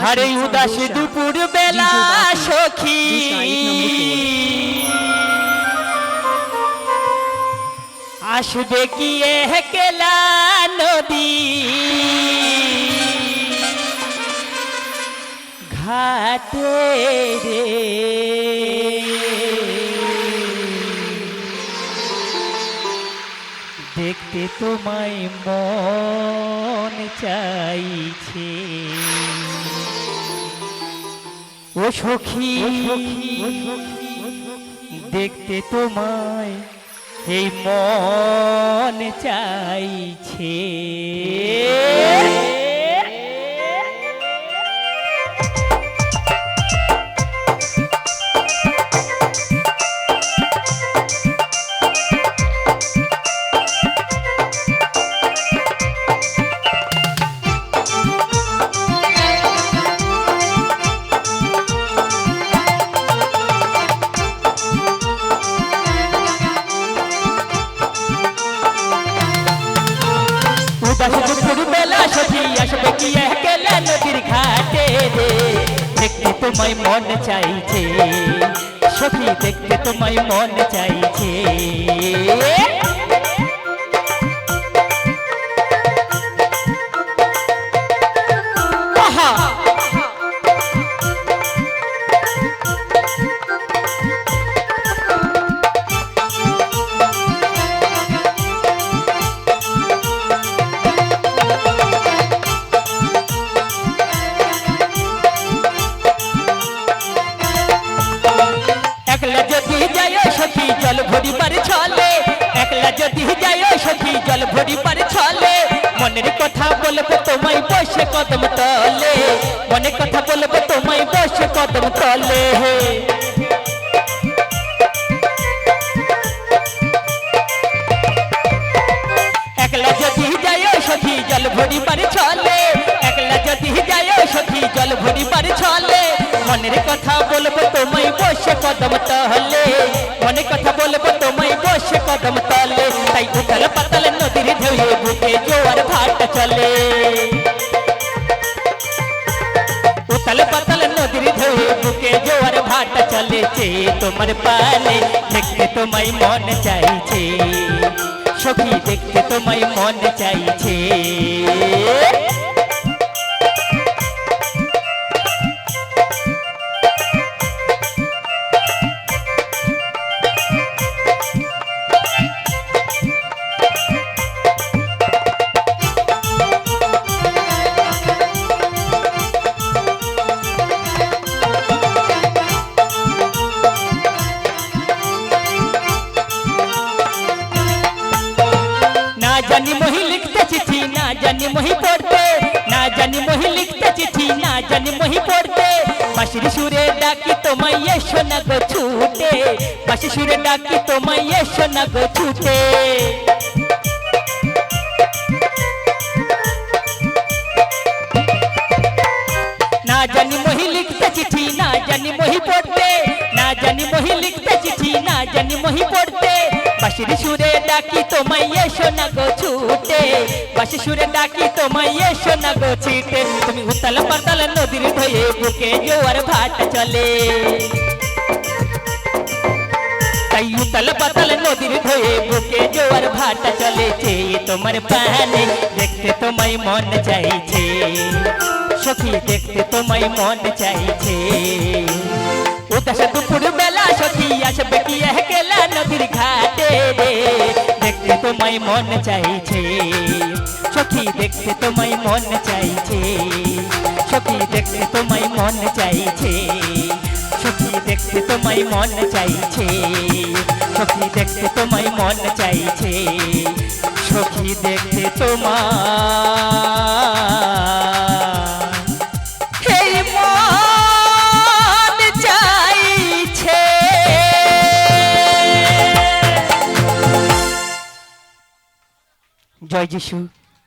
আরে উদাস দুপুর বেলা সখী আসবে কি একলা নদী ঘাটে রে দেখতে তোমায় মন চাইছে ও সখী দেখতে তোমায় এই মন চাইছে দুপুর বেলা সখী আসবে কি একলা নদীর ঘাটে রে দেখতে তোমায় মন চাইছে সখী দেখতে তোমায় মন চাইছে জল ভরিবার ছলে একলা যদি যায় সখী জল ভরিবার ছলে মনের কথা বলবো তোমায় বসে কদম তলে মনের কথা বলবো তোমায় বসে কদম তলে একলা যদি যায় সখী জল ভরিবার ছলে একলা যদি যায় সখী জল ভরিবার ছলে মনের কথা বলবো তোমায় বসে কদম তলে মনের কথা বলবো তোমায় বসে কদম তলে তাই উথাল পাতাল নদীর ঢেউয়ে বুকে জোয়ার ভাটা চলে উথাল পাতাল নদীর ঢেউয়ে বুকে জোয়ার ভাটা চলেছে তোমার পানে দেখতে তোমায় মন চাইছে সখী দেখতে তোমায় মন চাইছে जानी मोही लिखते चिट्ठी ना जानी मोही पढ़ते ना जानी मोही लिखते चिट्ठी ना जानी मोही पढ़ते बांसुरी सुरे डाकी তোমায় সোনা গো ছুটে বাঁশি সুরে ডাকি তোমায় সোনা গো ছুটে ना जानी मोही लिखते चिट्ठी ना जानी मोही पढ़ते ना जानी मोही लिखते चिट्ठी ना जानी मोही पढ़ते বাঁশির সুরে ডাকি তোমায় সোনা গো ছুটে বাঁশি সুরে ডাকি তোমায় সোনা গো ছুটে তুমি উতাল পাতাল নদীর ঢেউয়ে বুকে জোয়ার ভাটা চলে তাই উতাল পাতাল নদীর ঢেউয়ে বুকে জোয়ার ভাটা চলেছে তোমার পানে দেখতে তোমায় মন চাইছে সখী দেখতে তোমায় মন চাইছে উদাস দুপুর বেলা সখী আসবে কি একলা নদীর ঘাটে রে দেখতে তোমায় মন চাইছে সখী দেখতে তোমায় মন চাইছে সখী দেখতে তোমায় মন চাইছে সখী দেখতে তোমায় মন চাইছে সখী দেখতে তোমায় মন চাইছে সখী দেখতে জয় যিশু।